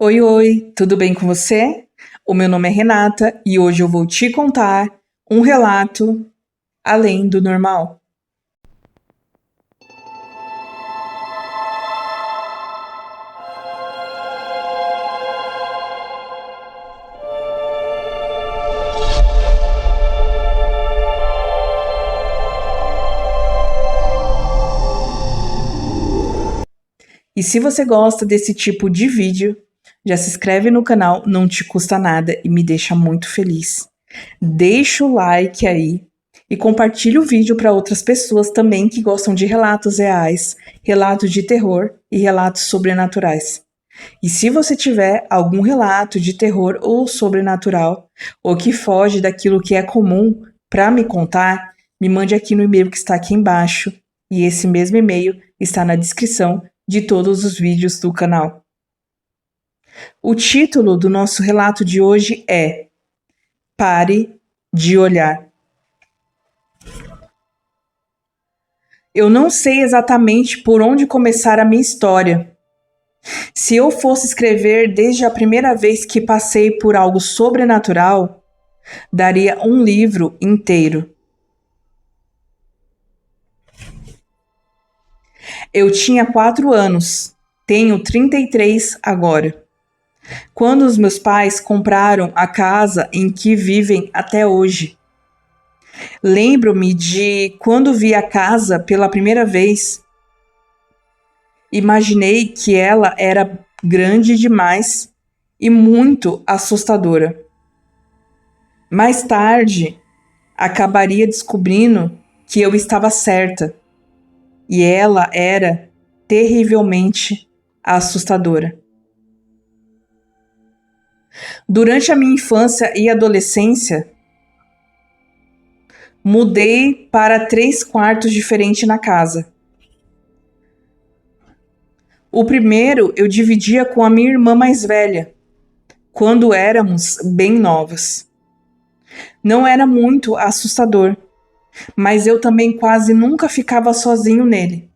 Oi, oi, tudo bem com você? O meu nome é Renata e hoje eu vou te contar um relato além do normal. E se você gosta desse tipo de vídeo, já se inscreve no canal, não te custa nada e me deixa muito feliz. Deixa o like aí e compartilha o vídeo para outras pessoas também que gostam de relatos reais, relatos de terror e relatos sobrenaturais. E se você tiver algum relato de terror ou sobrenatural, ou que foge daquilo que é comum para me contar, me mande aqui no e-mail que está aqui embaixo, e esse mesmo e-mail está na descrição de todos os vídeos do canal. O título do nosso relato de hoje é Pare de Olhar. Eu não sei exatamente por onde começar a minha história. Se eu fosse escrever desde a primeira vez que passei por algo sobrenatural, daria um livro inteiro. Eu tinha 4 anos, tenho 33 agora, quando os meus pais compraram a casa em que vivem até hoje. Lembro-me de quando vi a casa pela primeira vez. Imaginei que ela era grande demais e muito assustadora. Mais tarde, acabaria descobrindo que eu estava certa e ela era terrivelmente assustadora. Durante a minha infância e adolescência, mudei para 3 quartos diferentes na casa. O primeiro eu dividia com a minha irmã mais velha, quando éramos bem novas. Não era muito assustador, mas eu também quase nunca ficava sozinho nele.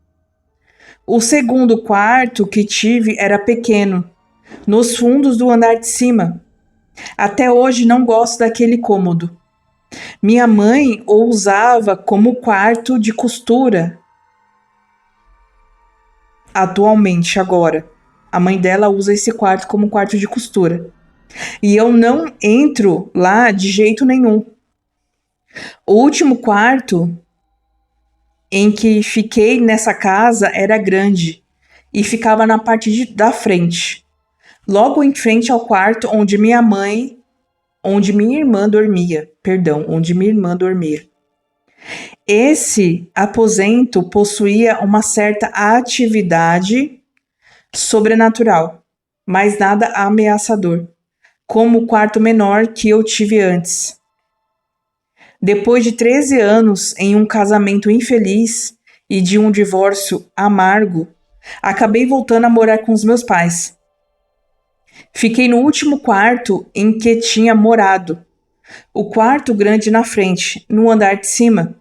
O segundo quarto que tive era pequeno, nos fundos do andar de cima. Até hoje não gosto daquele cômodo. Minha mãe o usava como quarto de costura. Atualmente, agora, a mãe dela usa esse quarto como quarto de costura. E eu não entro lá de jeito nenhum. O último quarto em que fiquei nessa casa era grande e ficava na parte da frente, logo em frente ao quarto onde minha irmã dormia. Esse aposento possuía uma certa atividade sobrenatural, mas nada ameaçador, como o quarto menor que eu tive antes. Depois de 13 anos em um casamento infeliz e de um divórcio amargo, acabei voltando a morar com os meus pais. Fiquei no último quarto em que tinha morado, o quarto grande na frente, no andar de cima.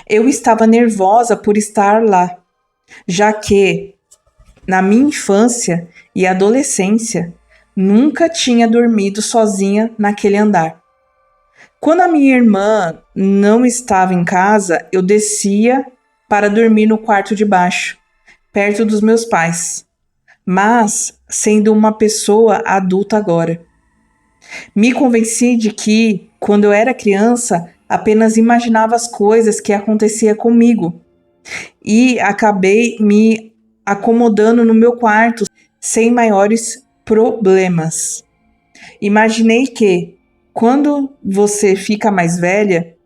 Eu estava nervosa por estar lá, já que, na minha infância e adolescência, nunca tinha dormido sozinha naquele andar. Quando a minha irmã não estava em casa, eu descia para dormir no quarto de baixo, perto dos meus pais, mas sendo uma pessoa adulta agora. Me convenci de que, quando eu era criança, apenas imaginava as coisas que aconteciam comigo e acabei me acomodando no meu quarto sem maiores problemas. Imaginei que, quando você fica mais velha,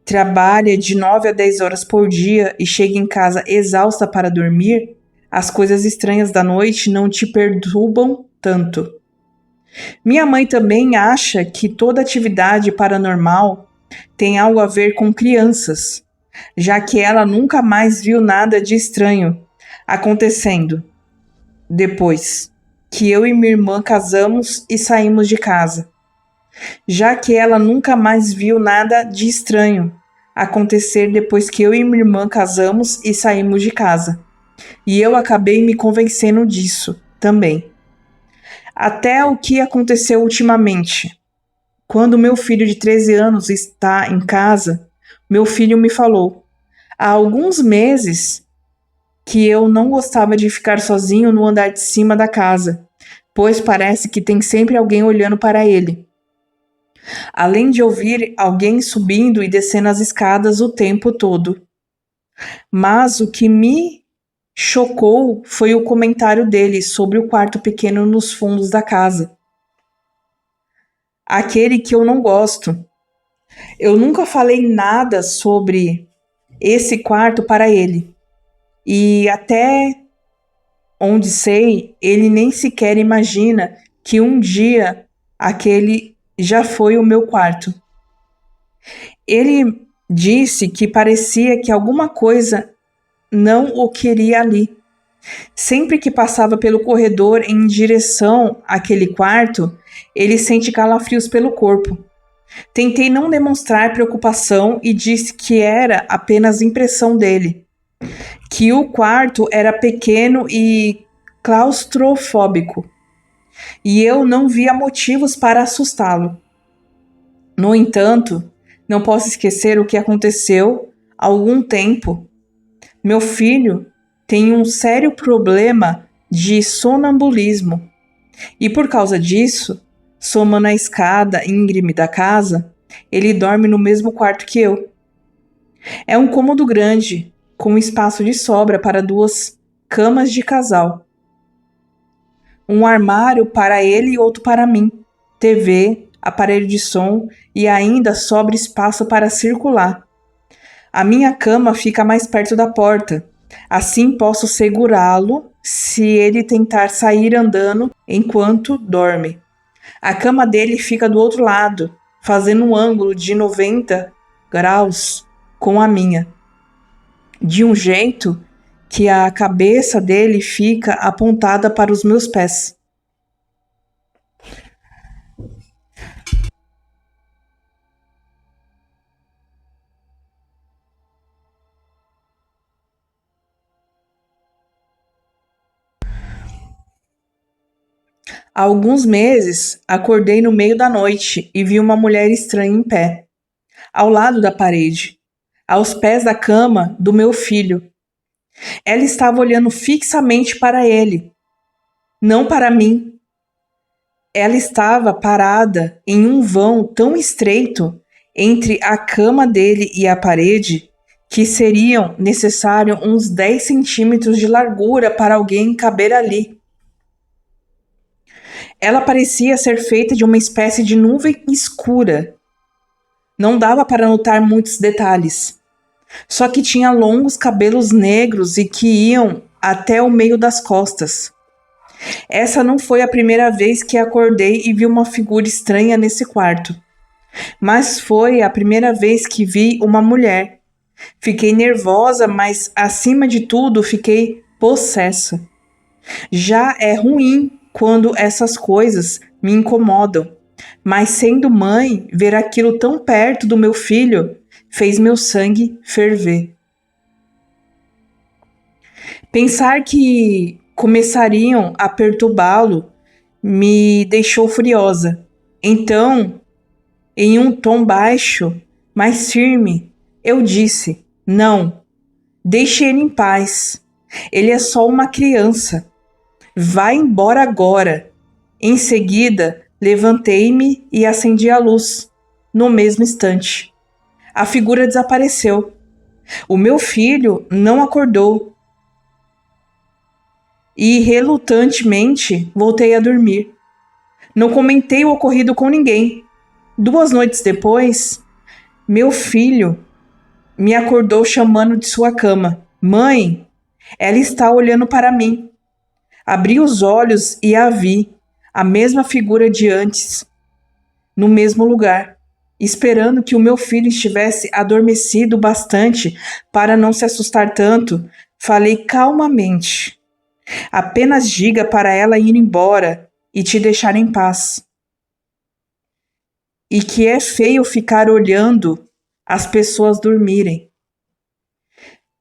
trabalha de 9 a 10 horas por dia e chega em casa exausta para dormir, as coisas estranhas da noite não te perturbam tanto. Minha mãe também acha que toda atividade paranormal tem algo a ver com crianças, já que ela nunca mais viu nada de estranho acontecendo depois que eu e minha irmã casamos e saímos de casa. Já que ela nunca mais viu nada de estranho acontecer depois que eu e minha irmã casamos e saímos de casa. E eu acabei me convencendo disso também. Até o que aconteceu ultimamente. Quando meu filho de 13 anos está em casa, meu filho me falou: há alguns meses que eu não gostava de ficar sozinho no andar de cima da casa, pois parece que tem sempre alguém olhando para ele. Além de ouvir alguém subindo e descendo as escadas o tempo todo. Mas o que me chocou foi o comentário dele sobre o quarto pequeno nos fundos da casa. Aquele que eu não gosto. Eu nunca falei nada sobre esse quarto para ele. E até onde sei, ele nem sequer imagina que um dia aquele já foi o meu quarto. Ele disse que parecia que alguma coisa não o queria ali. Sempre que passava pelo corredor em direção àquele quarto, ele sente calafrios pelo corpo. Tentei não demonstrar preocupação e disse que era apenas impressão dele, que o quarto era pequeno e claustrofóbico, e eu não via motivos para assustá-lo. No entanto, não posso esquecer o que aconteceu há algum tempo. Meu filho tem um sério problema de sonambulismo e por causa disso, somando a escada íngreme da casa, ele dorme no mesmo quarto que eu. É um cômodo grande, com espaço de sobra para 2 camas de casal. Um armário para ele e outro para mim, TV, aparelho de som e ainda sobra espaço para circular. A minha cama fica mais perto da porta, assim posso segurá-lo se ele tentar sair andando enquanto dorme. A cama dele fica do outro lado, fazendo um ângulo de 90 graus com a minha, de um jeito que a cabeça dele fica apontada para os meus pés. Há alguns meses, acordei no meio da noite e vi uma mulher estranha em pé, ao lado da parede, aos pés da cama do meu filho. Ela estava olhando fixamente para ele, não para mim. Ela estava parada em um vão tão estreito entre a cama dele e a parede que seriam necessários uns 10 centímetros de largura para alguém caber ali. Ela parecia ser feita de uma espécie de nuvem escura. Não dava para notar muitos detalhes. Só que tinha longos cabelos negros e que iam até o meio das costas. Essa não foi a primeira vez que acordei e vi uma figura estranha nesse quarto. Mas foi a primeira vez que vi uma mulher. Fiquei nervosa, mas acima de tudo fiquei possessa. Já é ruim quando essas coisas me incomodam, mas sendo mãe, ver aquilo tão perto do meu filho fez meu sangue ferver. Pensar que começariam a perturbá-lo me deixou furiosa. Então, em um tom baixo, mas firme, eu disse: não, deixe ele em paz. Ele é só uma criança. Vá embora agora. Em seguida, levantei-me e acendi a luz. No mesmo instante, a figura desapareceu. O meu filho não acordou e, relutantemente, voltei a dormir. Não comentei o ocorrido com ninguém. 2 noites depois, meu filho me acordou chamando de sua cama. Mãe, ela está olhando para mim. Abri os olhos e a vi, a mesma figura de antes, no mesmo lugar, esperando que o meu filho estivesse adormecido bastante para não se assustar tanto. Falei calmamente: apenas diga para ela ir embora e te deixar em paz. E que é feio ficar olhando as pessoas dormirem.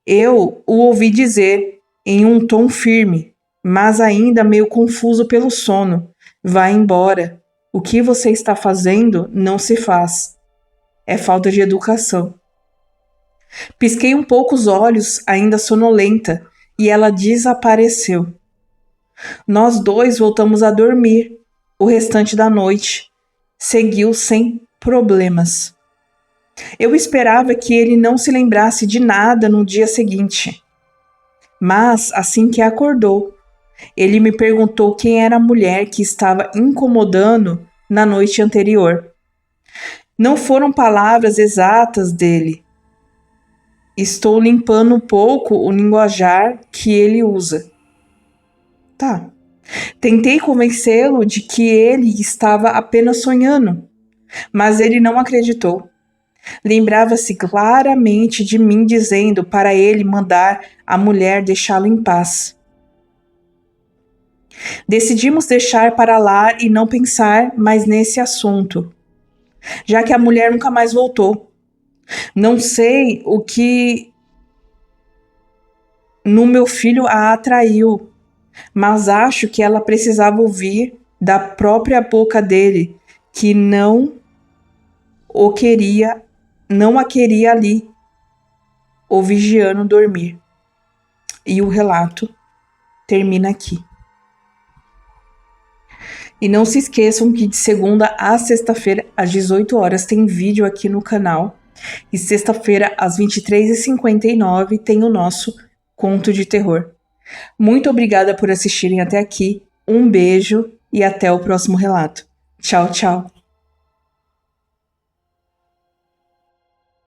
Eu o ouvi dizer, em um tom firme, mas ainda meio confuso pelo sono: Vá embora. O que você está fazendo não se faz. É falta de educação. Pisquei um pouco os olhos, ainda sonolenta, e ela desapareceu. Nós dois voltamos a dormir. O restante da noite seguiu sem problemas. Eu esperava que ele não se lembrasse de nada no dia seguinte. Mas, assim que acordou, ele me perguntou quem era a mulher que estava incomodando na noite anterior. Não foram palavras exatas dele. Estou limpando um pouco o linguajar que ele usa. Tá. Tentei convencê-lo de que ele estava apenas sonhando, mas ele não acreditou. Lembrava-se claramente de mim dizendo para ele mandar a mulher deixá-lo em paz. Decidimos deixar para lá e não pensar mais nesse assunto, já que a mulher nunca mais voltou. Não sei o que no meu filho a atraiu, mas acho que ela precisava ouvir da própria boca dele que não a queria ali, o vigiando dormir. E o relato termina aqui. E não se esqueçam que de segunda a sexta-feira, às 18 horas, tem vídeo aqui no canal. E sexta-feira, às 23h59, tem o nosso conto de terror. Muito obrigada por assistirem até aqui. Um beijo e até o próximo relato. Tchau, tchau.